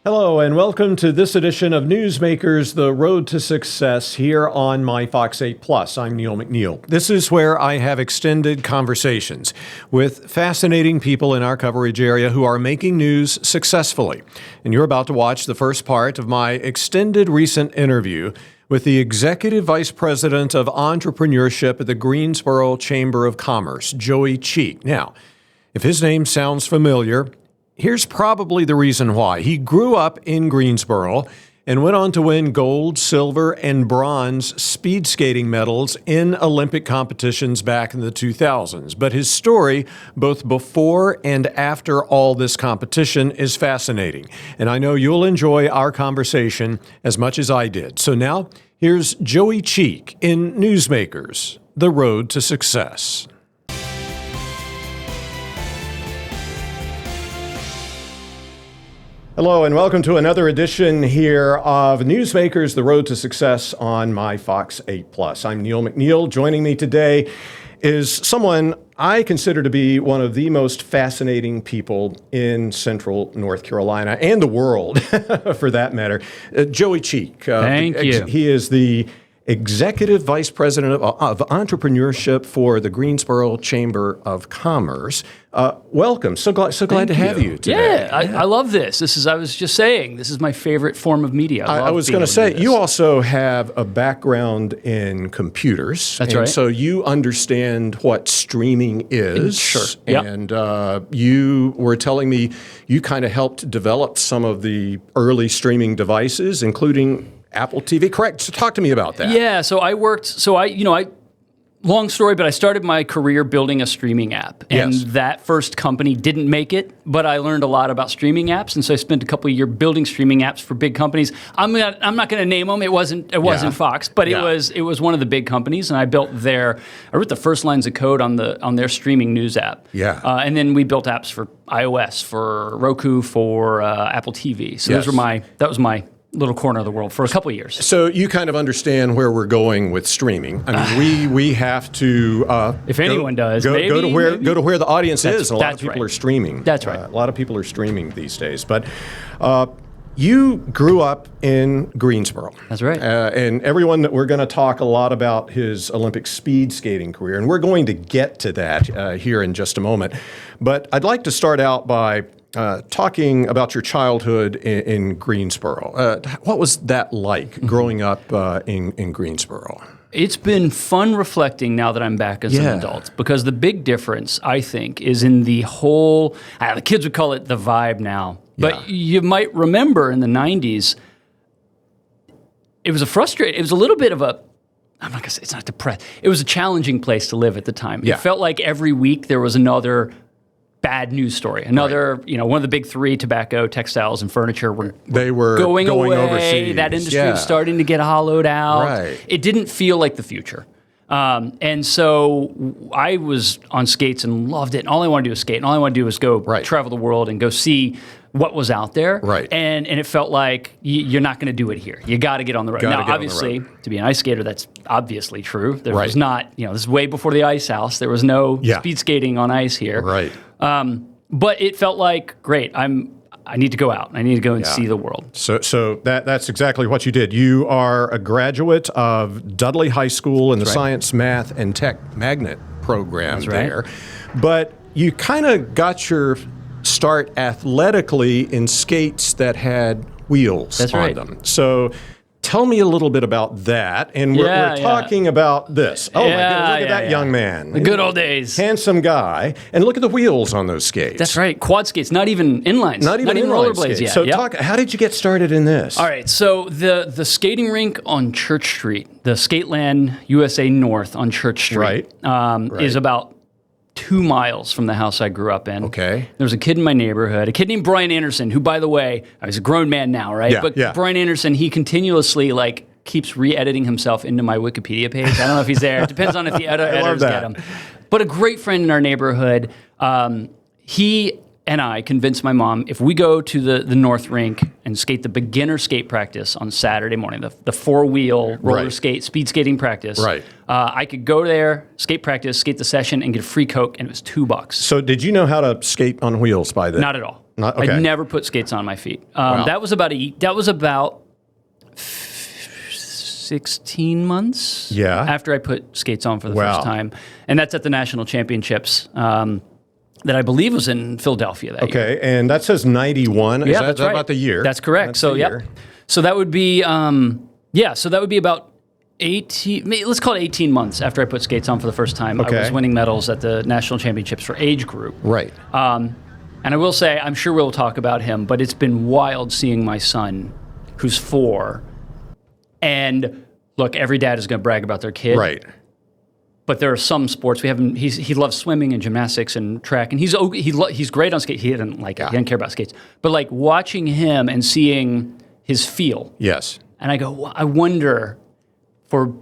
Hello and welcome to this edition of Newsmakers, The Road to Success here on my Fox 8 Plus. I'm Neil McNeil. This is where I have extended conversations with fascinating people in our coverage area who are making news successfully. And you're about to watch the first part of my extended recent interview with the Executive Vice President of Entrepreneurship at the Greensboro Chamber of Commerce, Joey Cheek. Now, if his name sounds familiar, here's probably the reason why. He grew up in Greensboro and went on to win gold, silver, and bronze speed skating medals in Olympic competitions back in the 2000s. But his story, both before and after all this competition, is fascinating. And I know you'll enjoy our conversation as much as I did. So now, here's Joey Cheek in Newsmakers, The Road to Success. Hello and welcome to another edition here of Newsmakers, The Road to Success on my Fox 8 Plus. I'm Neil McNeil. Joining me today is someone I consider to be one of the most fascinating people in Central North Carolina and the world, for that matter, Joey Cheek. Thank you. He is the Executive Vice President of Entrepreneurship for the Greensboro Chamber of Commerce. Welcome. So glad to have you today. Yeah, I love this. I was just saying, this is my favorite form of media. I was going to say, you also have a background in computers. That's right. So you understand what streaming is. Sure. Yep. And you were telling me you kind of helped develop some of the early streaming devices, including Apple TV, correct? So talk to me about that. Yeah, long story, but I started my career building a streaming app. And that first company didn't make it, but I learned a lot about streaming apps. And so I spent a couple of years building streaming apps for big companies. I'm not going to name them. It wasn't Fox, but it was one of the big companies. And I wrote the first lines of code on their streaming news app. Yeah. And then we built apps for iOS, for Roku, for Apple TV. So that was my little corner of the world for a couple of years. So you kind of understand where we're going with streaming. I mean, we have to if anyone does, go to where the audience is. A lot of people are streaming. That's right. A lot of people are streaming these days. But you grew up in Greensboro. That's right. And everyone that we're going to talk a lot about his Olympic speed skating career, and we're going to get to that here in just a moment. But I'd like to start out by talking about your childhood in Greensboro. What was that like growing up in Greensboro? It's been fun reflecting now that I'm back as an adult, because the big difference, I think, is in the whole, the kids would call it the vibe now, but you might remember in the 90s, it was a little bit of a, I'm not going to say it's not depressed, it was a challenging place to live at the time. It felt like every week there was another bad news story. One of the big three, tobacco, textiles, and furniture, were going away. Overseas. That industry was starting to get hollowed out. Right. It didn't feel like the future. And so I was on skates and loved it. And all I wanted to do was skate. And all I wanted to do was go travel the world and go see what was out there. Right. And it felt like you're not going to do it here. You got to get on the road. Now, obviously, to be an ice skater, that's obviously true. There was not, this is way before the ice house. There was no speed skating on ice here. Right. But it felt like, great, I need to go out. I need to go and see the world. So that's exactly what you did. You are a graduate of Dudley High School in the Science, Math, and Tech Magnet program there. But you kind of got your start athletically in skates that had wheels on them. So tell me a little bit about that. And we're talking about this. Oh, my goodness, look at that young man. The good old days. Handsome guy. And look at the wheels on those skates. That's right. Quad skates, not even inlines. Not even rollerblades yet. So how did you get started in this? All right. So the skating rink on Church Street, the Skateland USA North on Church Street, is about 2 miles from the house I grew up in. Okay. There was a kid in my neighborhood, a kid named Brian Anderson, who, by the way, he's a grown man now, right? But Brian Anderson, he continuously keeps re-editing himself into my Wikipedia page. I don't know if he's there. It depends on if the editors get him. But a great friend in our neighborhood, he and I convinced my mom, if we go to the North Rink and skate the beginner skate practice on Saturday morning, the four-wheel roller skate, speed skating practice, I could go there, skate practice, skate the session, and get a free Coke, and it was $2. So did you know how to skate on wheels by then? Not at all. Not, okay. I never put skates on my feet. Wow. That was about 16 months after I put skates on for the first time. And that's at the national championships that I believe was in Philadelphia that year. Okay, and that says 91. Yeah, Is that about the year? That's correct. That's so, the year. So that would be, so that would be about 18, let's call it 18 months after I put skates on for the first time. Okay. I was winning medals at the national championships for age group. Right. And I will say, I'm sure we'll talk about him, but it's been wild seeing my son, who's 4. And look, every dad is going to brag about their kid. Right. But there are some sports we haven't. He loves swimming and gymnastics and track, and he's great on skates. He didn't like it. He didn't care about skates. But like watching him and seeing his feel. Yes. And I go, I wonder for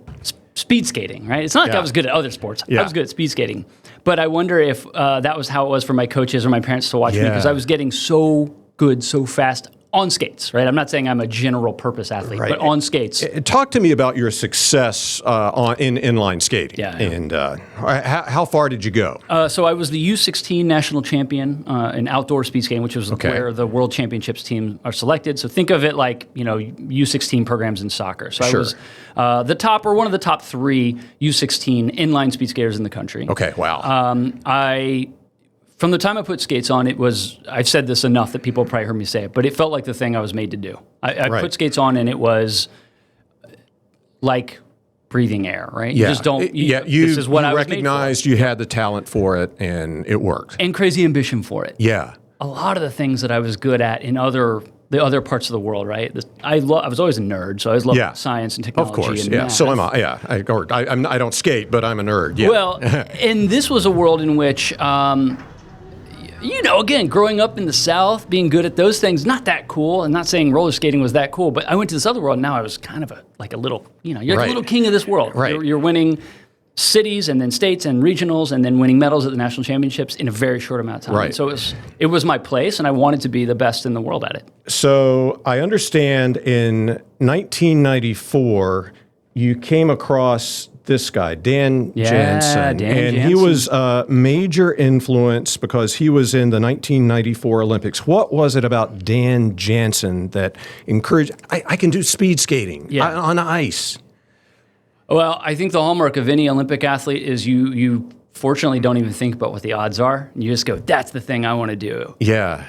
speed skating, right? It's not like I was good at other sports. I was good at speed skating. But I wonder if that was how it was for my coaches or my parents to watch me, because I was getting so good so fast on skates, right? I'm not saying I'm a general purpose athlete, but on skates. Talk to me about your success in inline skating. Yeah. And how far did you go? So I was the U16 national champion in outdoor speed skating, which was where the world championships team are selected. So think of it like, U16 programs in soccer. So I was the top or one of the top 3 U16 inline speed skaters in the country. Okay, wow. From the time I put skates on, I've said this enough that people probably heard me say it, but it felt like the thing I was made to do. I put skates on and it was like breathing air, right? Yeah. You just don't, this is what I was recognized you had the talent for it and it worked. And crazy ambition for it. Yeah. A lot of the things that I was good at in the other parts of the world, right? I was always a nerd, so I always loved science and technology. Of course, and math. So am I. Yeah, I don't skate, but I'm a nerd. Yeah. Well, and this was a world in which, again, growing up in the South, being good at those things, not that cool. I'm not saying roller skating was that cool, but I went to this other world, and now I was kind of like a little, you're like a little king of this world. Right. You're winning cities and then states and regionals and then winning medals at the national championships in a very short amount of time. Right. So it was my place, and I wanted to be the best in the world at it. So I understand in 1994, you came across this guy, Dan Jansen. Dan He was a major influence because he was in the 1994 Olympics. What was it about Dan Jansen that encouraged, I can do speed skating on ice? Well, I think the hallmark of any Olympic athlete is you fortunately don't even think about what the odds are. You just go, that's the thing I want to do. Yeah.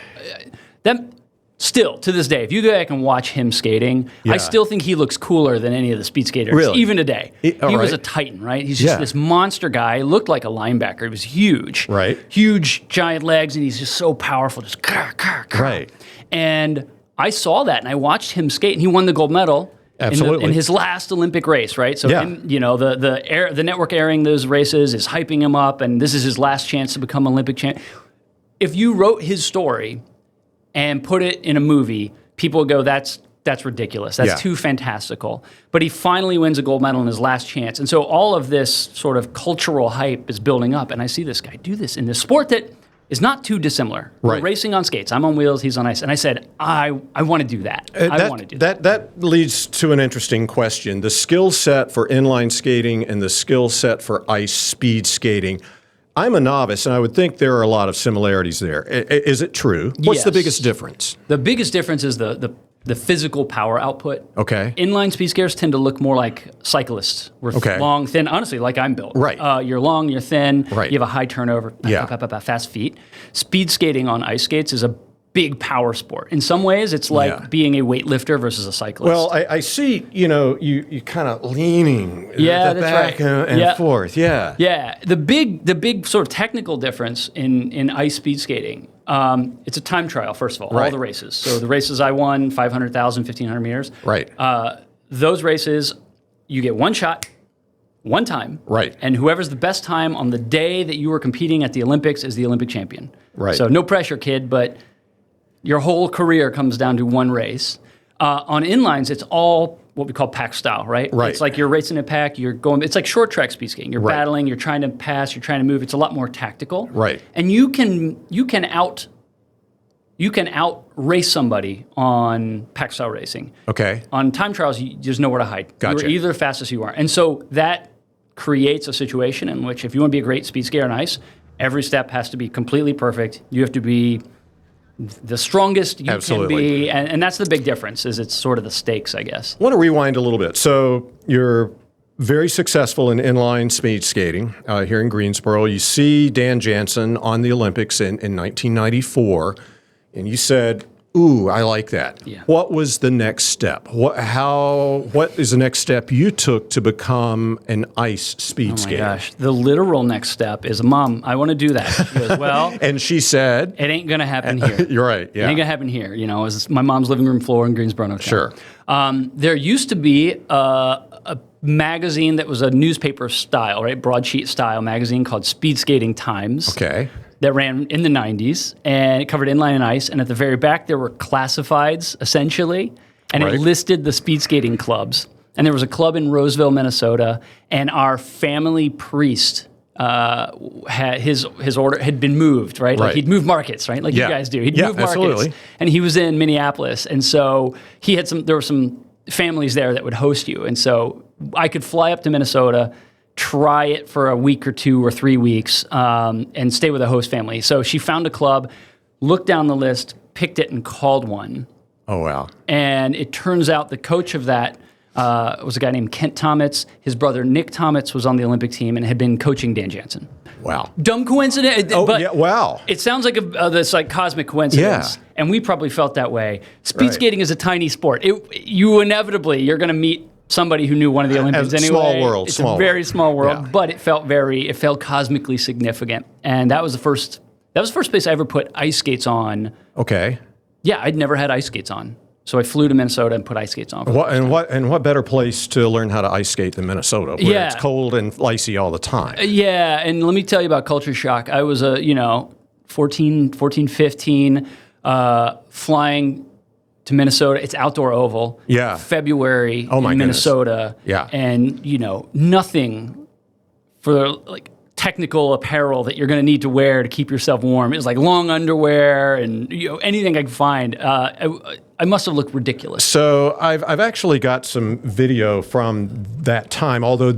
Still, to this day, if you go back and watch him skating, I still think he looks cooler than any of the speed skaters, even today. He was a titan, right? He's just this monster guy. He looked like a linebacker. He was huge. Right. Huge, giant legs, and he's just so powerful. Just Right. And I saw that, and I watched him skate, and he won the gold medal. Absolutely. In his last Olympic race, right? So, the network airing those races is hyping him up, and this is his last chance to become Olympic champion. If you wrote his story and put it in a movie, people would go, that's ridiculous. That's too fantastical. But he finally wins a gold medal in his last chance. And so all of this sort of cultural hype is building up, and I see this guy do this in this sport that is not too dissimilar. Right. We're racing on skates. I'm on wheels. He's on ice. And I said, I want to do that. I want to do that. That leads to an interesting question. The skill set for inline skating and the skill set for ice speed skating. I'm a novice, and I would think there are a lot of similarities there. Is it true? What's the biggest difference? The biggest difference is the physical power output. Okay. Inline speed skaters tend to look more like cyclists. We're long, thin, honestly, like I'm built. Right. You're long, you're thin, right. You have a high turnover, fast feet. Speed skating on ice skates is a big power sport. In some ways, it's like being a weightlifter versus a cyclist. Well, I see, you kind of leaning the that's back right. and forth. Yeah. Yeah. The big sort of technical difference in ice speed skating, it's a time trial, first of all the races. So the races I won, 500,000, 1,500 meters. Right. Those races, you get one shot, one time. Right. And whoever's the best time on the day that you were competing at the Olympics is the Olympic champion. Right. So no pressure, kid, but your whole career comes down to one race. On inlines, it's all what we call pack style, right? Right. It's like you're racing a pack, it's like short track speed skating. You're battling, you're trying to pass, you're trying to move. It's a lot more tactical. Right. And you can out race somebody on pack style racing. Okay. On time trials, there's nowhere to hide. Gotcha. You're either the fastest you are. And so that creates a situation in which if you want to be a great speed skater on ice, every step has to be completely perfect. You have to be the strongest you Absolutely. can be, and that's the big difference. Is it's sort of the stakes, I guess. I want to rewind a little bit. So you're very successful in inline speed skating here in Greensboro. You see Dan Jansen on the Olympics in 1994, and you said, "Ooh, I like that." Yeah. What was the next step? What is the next step you took to become an ice speed skater? Gosh, the literal next step is, Mom, I want to do that. She goes, well, And she said, it ain't gonna happen here. "You're right. It ain't gonna happen here." You know, it was my mom's living room floor in Greensboro, North Sure. Carolina. There used to be a magazine that was a newspaper style, right, broadsheet style magazine called Speed Skating Times. Okay. That ran in the 90s, and it covered inline and ice. And at the very back, there were classifieds, essentially, and Right. it listed the speed skating clubs. And there was a club in Roseville, Minnesota, and our family priest had his order had been moved, right? Like Right. he'd move markets, right? Like Yeah. you guys do. He'd Yeah, move markets, absolutely. and he was in Minneapolis, and so he had there were some families there that would host you, and so I could fly up to Minnesota, try it for a week or 2 or 3 weeks, and stay with a host family. So she found a club, looked down the list, picked it, and called one. Oh, wow. And it turns out the coach of that was a guy named Kent Tomitz. His brother Nick Tomitz was on the Olympic team and had been coaching Dan Jansen. Wow. Dumb coincidence, Oh, but yeah, wow. it sounds like this like cosmic coincidence. Yeah. And we probably felt that way. Speed Right. skating is a tiny sport. You're going to meet somebody who knew one of the Olympians anyway. Small world. It's small a very world. small world, Yeah. but it felt cosmically significant. And that was the first place I ever put ice skates on. Okay. Yeah, I'd never had ice skates on. So I flew to Minnesota and put ice skates on. What better place to learn how to ice skate than Minnesota, where Yeah. it's cold and icy all the time? Yeah, and let me tell you about culture shock. I was 14, 15, flying to Minnesota. It's outdoor oval. Yeah. February Oh, my in goodness. Minnesota. Yeah. And, nothing for like technical apparel that you're going to need to wear to keep yourself warm. It was like long underwear and anything I could find. I must have looked ridiculous. So I've actually got some video from that time. Although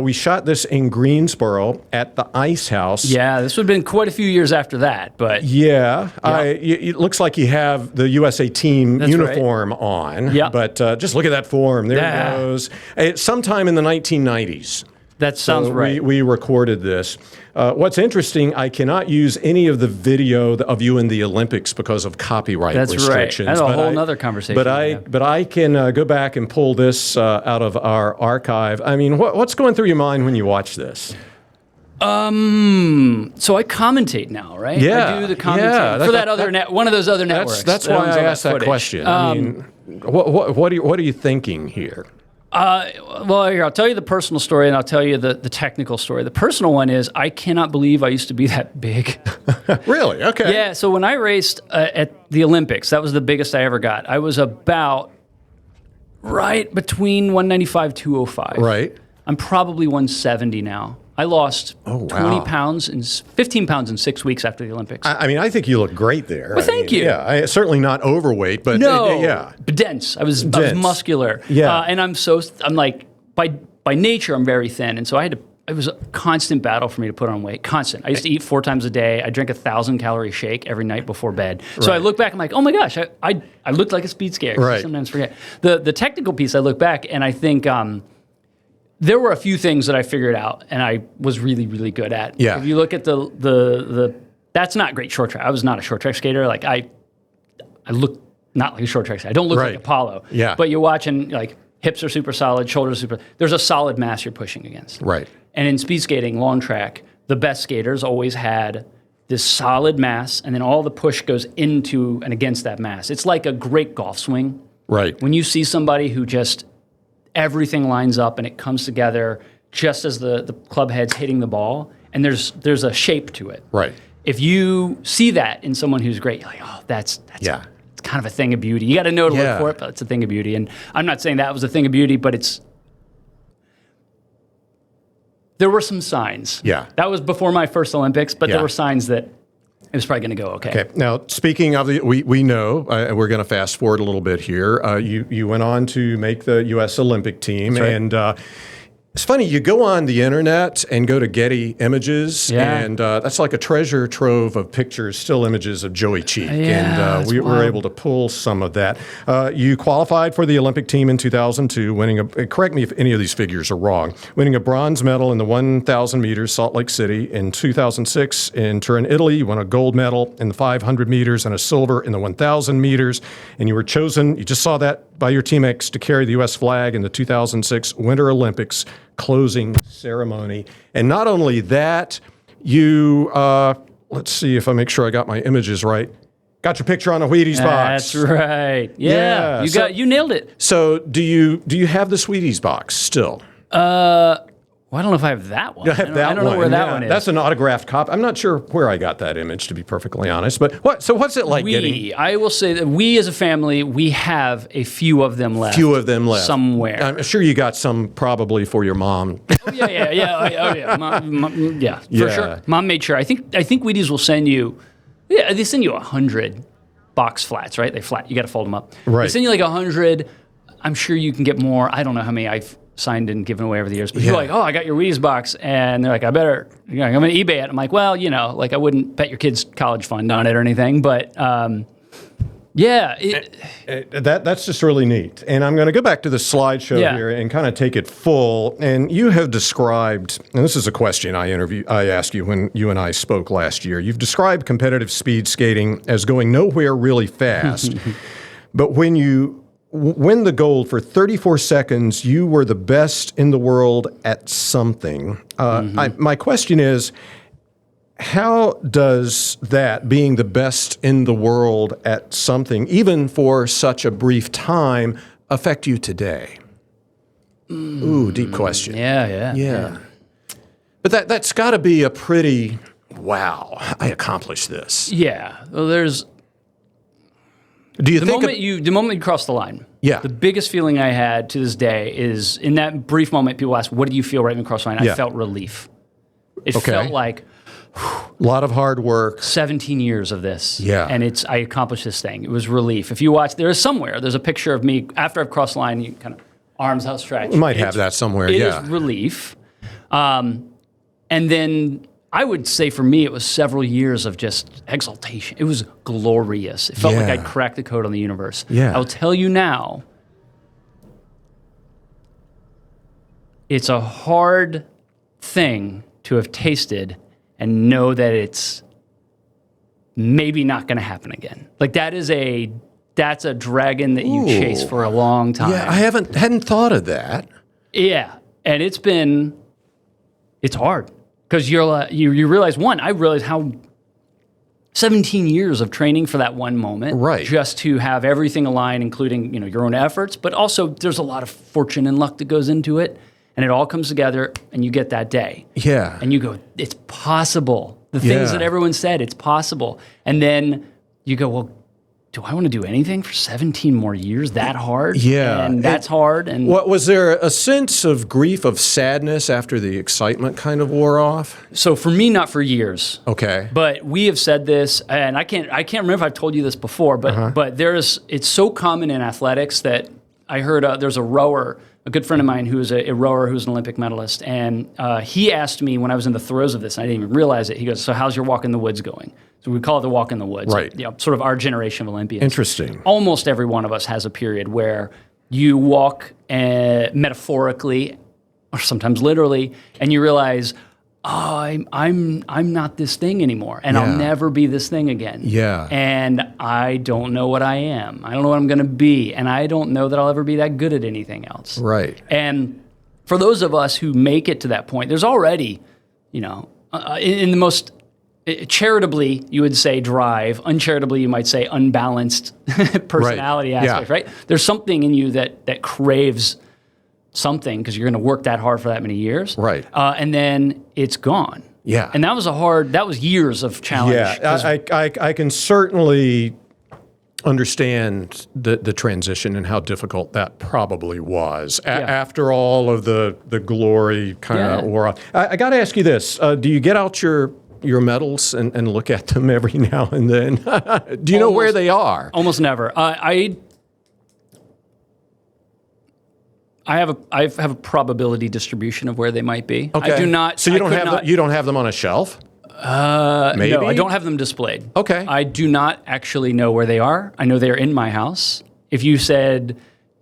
we shot this in Greensboro at the Ice House. Yeah, this would have been quite a few years after that, but Yeah, it looks like you have the USA team That's uniform on. Yeah. But just look at that form. There Yeah. it goes. It's sometime in the 1990s. that sounds So right. We recorded this. What's interesting, I cannot use any of the video of you in the Olympics because of copyright That's right. restrictions. That's a But whole nother conversation But we have. I can go back and pull this out of our archive. I mean, what's going through your mind when you watch this? So I commentate now, right? Yeah, I do the commentating yeah, for that other one of those other networks. That's that why owns I all asked that footage. question. I mean, what are you thinking here? Well, here, I'll tell you the personal story, and I'll tell you the technical story. The personal one is I cannot believe I used to be that big. Really? Okay. Yeah, so when I raced at the Olympics, that was the biggest I ever got. I was about right between 195, 205. Right. I'm probably 170 now. I lost Oh, wow. 20 pounds and 15 pounds in 6 weeks after the Olympics. I mean, I think you look great there. Well, thank you. Yeah, certainly not overweight, but No, yeah. but dense. I was Dense. muscular. Yeah. And I'm like by nature I'm very thin, and so it was a constant battle for me to put on weight. Constant. I used to eat 4 times a day. I drank 1,000-calorie shake every night before bed. So I Right. look back, I'm like, oh my gosh, I looked like a speed skater. Right. I sometimes forget the technical piece. I look back and I think. There were a few things that I figured out and I was really, really good at. Yeah. If you look at the that's not great short track. I was not a short track skater. Like I look not like a short track skater. I don't look Right. like Apollo. Yeah. But you're watching like hips are super solid, shoulders are super. There's a solid mass you're pushing against. Right. And in speed skating, long track, the best skaters always had this solid mass, and then all the push goes into and against that mass. It's like a great golf swing. Right. When you see somebody who just everything lines up and it comes together just as the club head's hitting the ball, and there's a shape to it. Right. If you see that in someone who's great, you're like, oh, that's Yeah. it's kind of a thing of beauty. You got to know to Yeah. look for it, but it's a thing of beauty. And I'm not saying that was a thing of beauty, but there were some signs. Yeah. That was before my first Olympics, but Yeah. there were signs that it was probably going to go okay. Okay. Now, speaking of we know we're going to fast forward a little bit here. You went on to make the U.S. Olympic team, That's right. and It's funny, you go on the internet and go to Getty Images, Yeah. and that's like a treasure trove of pictures, still images of Joey Cheek. Yeah, and we were able to pull some of that. You qualified for the Olympic team in 2002, correct me if any of these figures are wrong, winning a bronze medal in the 1,000 meters, Salt Lake City. In 2006, in Turin, Italy, you won a gold medal in the 500 meters and a silver in the 1,000 meters. And you were chosen, you just saw that, by your teammates to carry the U.S. flag in the 2006 Winter Olympics closing ceremony. And not only that, you, let's see if I make sure I got my images right, got your picture on a Wheaties box. That's right. Yeah, you nailed it. So do you have the Sweeties box still? Well, I don't know if I have that one. I have that one. I don't know where that one is. That's an autographed copy. I'm not sure where I got that image, to be perfectly honest. But what's it like getting? I will say that we as a family, we have a few of them left. Somewhere. I'm sure you got some probably for your mom. Yeah, for sure. Mom made sure. I think Wheaties will send you. Yeah, they send you 100 box flats, right? They flat. You got to fold them up. Right. They send you like 100. I'm sure you can get more. I don't know how many I've signed and given away over the years, but you're like, oh, I got your Wheaties box, and they're like, I'm going to eBay it. I'm like, well, like I wouldn't bet your kid's college fund on it or anything, but that's just really neat. And I'm going to go back to the slideshow here and kind of take it full. And you have described, and this is a question I asked you when you and I spoke last year. You've described competitive speed skating as going nowhere really fast, but when you win the gold for 34 seconds, you were the best in the world at something. My question is, how does that, being the best in the world at something, even for such a brief time, affect you today? Ooh, deep question. Yeah. But that's got to be a pretty, wow, I accomplished this. Yeah. Well, there's... Do you the think moment you cross the line? Yeah. The biggest feeling I had to this day is in that brief moment. People ask, "What do you feel right when you cross the line?" I felt relief. It felt like a lot of hard work. 17 years of this. Yeah. And I accomplished this thing. It was relief. If you watch, there's a picture of me after I've crossed the line. You kind of arms outstretched. We might have that somewhere. It is relief. And then I would say for me, it was several years of just exaltation. It was glorious. It felt like I'd cracked the code on the universe. Yeah. I'll tell you now, it's a hard thing to have tasted and know that it's maybe not going to happen again. Like that's a dragon that you chase for a long time. Yeah, I hadn't thought of that. Yeah, and it's hard. Because you realize, I realized how 17 years of training for that one moment, right? Just to have everything align, including your own efforts, but also there's a lot of fortune and luck that goes into it, and it all comes together, and you get that day. Yeah, and you go, it's possible. The things that everyone said, it's possible, and then you go, well, do I want to do anything for 17 more years that hard? Yeah. And that's hard. And what was there a sense of grief, of sadness after the excitement kind of wore off? So for me, not for years. Okay. But we have said this, and I can't remember if I've told you this before, but it's so common in athletics that I heard there's a rower, a good friend of mine who's a rower who's an Olympic medalist, and he asked me when I was in the throes of this, and I didn't even realize it, he goes, so how's your walk in the woods going? So we call it the walk in the woods. Right. Sort of our generation of Olympians. Interesting. Almost every one of us has a period where you walk metaphorically, or sometimes literally, and you realize, oh, I'm not this thing anymore, and I'll never be this thing again. Yeah. And I don't know what I am. I don't know what I'm going to be, and I don't know that I'll ever be that good at anything else. Right. And for those of us who make it to that point, there's already, in the most charitably, you would say drive. Uncharitably, you might say unbalanced personality aspect, right? There's something in you that craves something because you're going to work that hard for that many years. Right. And then it's gone. Yeah. And that was years of challenge. Yeah, I can certainly understand the transition and how difficult that probably was after all of the glory kind of wore off. I got to ask you this. Do you get out your medals and look at them every now and then? Do you know where they are? Almost never. I have a probability distribution of where they might be. Okay. I do not. So you don't have them on a shelf? Maybe? No, I don't have them displayed. Okay. I do not actually know where they are. I know they're in my house. If you said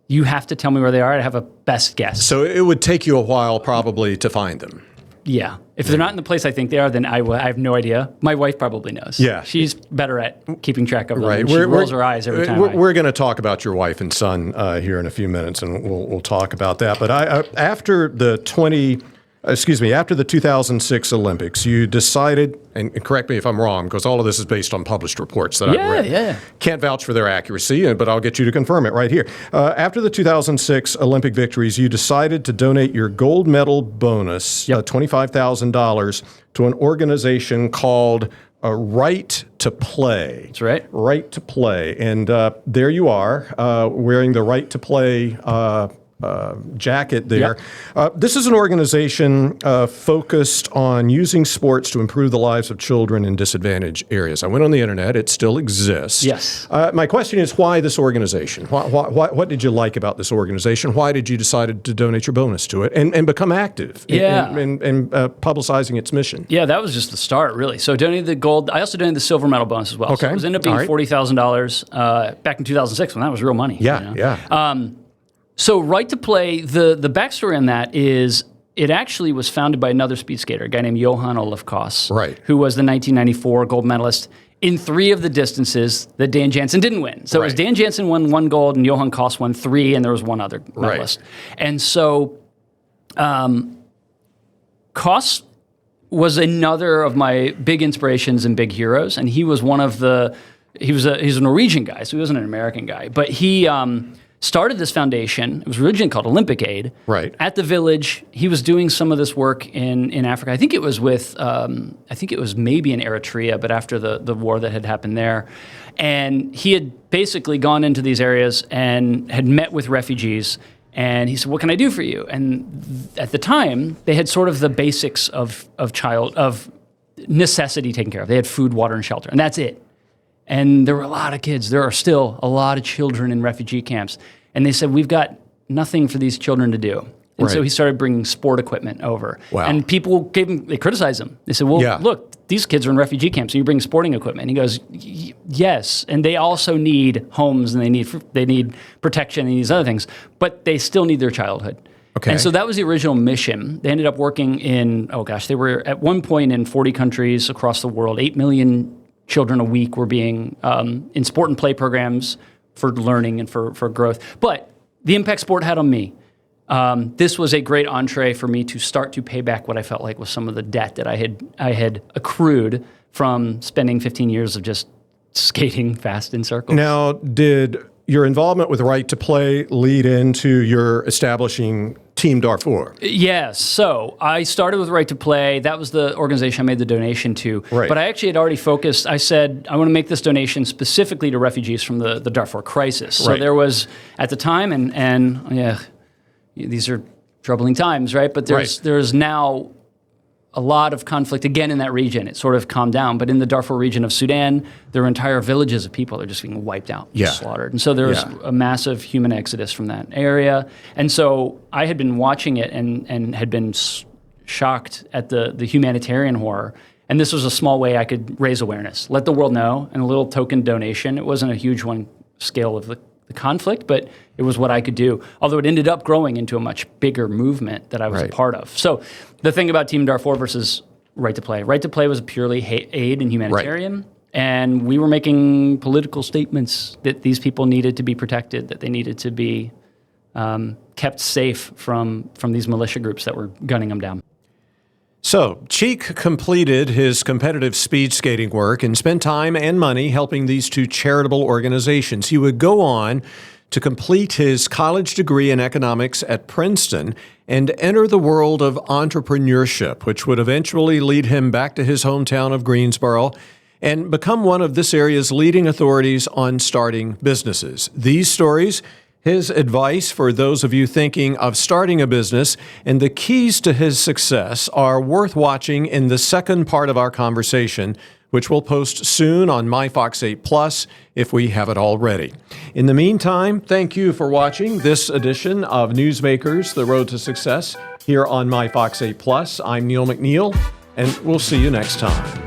you have to tell me where they are, I'd have a best guess. So it would take you a while probably to find them. Yeah. If they're not in the place I think they are, then I have no idea. My wife probably knows. Yeah. She's better at keeping track of them. Right. And she rolls her eyes every time. We're going to talk about your wife and son here in a few minutes, and we'll talk about that. But after the 2006 Olympics, you decided, and correct me if I'm wrong, because all of this is based on published reports that I've read. Yeah. Can't vouch for their accuracy, but I'll get you to confirm it right here. After the 2006 Olympic victories, you decided to donate your gold medal bonus, $25,000, to an organization called Right to Play. That's right. Right to Play. And there you are, wearing the Right to Play jacket there. Yep. This is an organization focused on using sports to improve the lives of children in disadvantaged areas. I went on the internet. It still exists. Yes. My question is, why this organization? What did you like about this organization? Why did you decide to donate your bonus to it and become active in publicizing its mission? Yeah, that was just the start, really. So donated the gold. I also donated the silver medal bonus as well. Okay. So it ended up being $40,000 back in 2006 when that was real money. Yeah. So Right to Play, the backstory on that is it actually was founded by another speed skater, a guy named Johan Olof Koss, right, who was the 1994 gold medalist in 3 of the distances that Dan Jansen didn't win. So it was Dan Jansen won 1 gold and Johan Koss won 3, and there was 1 other medalist. And so Koss was another of my big inspirations and big heroes, and he was one of he's a Norwegian guy, so he wasn't an American guy, but he started this foundation. It was originally called Olympic Aid. Right. At the village, he was doing some of this work in Africa. I think it was maybe in Eritrea, but after the war that had happened there. And he had basically gone into these areas and had met with refugees. And he said, "What can I do for you?" And at the time, they had sort of the basics of necessity taken care of. They had food, water, and shelter, and that's it. And there were a lot of kids. There are still a lot of children in refugee camps. And they said, "We've got nothing for these children to do." And so he started bringing sport equipment over. Wow. And people they criticized him. They said, "Well, look, these kids are in refugee camps, and you bring sporting equipment." And he goes, "Yes, and they also need homes, and they need protection and these other things, but they still need their childhood." Okay. And so that was the original mission. They ended up working they were at one point in 40 countries across the world. 8 million children a week were being in sport and play programs for learning and for growth. But the impact sport had on me. This was a great entree for me to start to pay back what I felt like was some of the debt that I had accrued from spending 15 years of just skating fast in circles. Now, did your involvement with Right to Play lead into your establishing Team Darfur? Yes. So I started with Right to Play. That was the organization I made the donation to. Right. But I actually had already focused. I said, I want to make this donation specifically to refugees from the Darfur crisis. So there was, at the time, and these are troubling times, right? But there's now a lot of conflict again in that region. It sort of calmed down. But in the Darfur region of Sudan, there were entire villages of people that are just being wiped out, slaughtered. And so there was a massive human exodus from that area. And so I had been watching it and had been shocked at the humanitarian horror. And this was a small way I could raise awareness, let the world know, and a little token donation. It wasn't a huge scale of the conflict, but it was what I could do. Although it ended up growing into a much bigger movement that I was a part of. So the thing about Team Darfur versus Right to Play was purely aid and humanitarian. And we were making political statements that these people needed to be protected, that they needed to be kept safe from these militia groups that were gunning them down. So, Cheek completed his competitive speed skating work and spent time and money helping these 2 charitable organizations. He would go on to complete his college degree in economics at Princeton and enter the world of entrepreneurship, which would eventually lead him back to his hometown of Greensboro and become one of this area's leading authorities on starting businesses. These stories, his advice for those of you thinking of starting a business, and the keys to his success are worth watching in the second part of our conversation which we'll post soon on My Fox 8 Plus if we have it already. In the meantime, thank you for watching this edition of Newsmakers, The Road to Success, here on My Fox 8 Plus. I'm Neil McNeil, and we'll see you next time.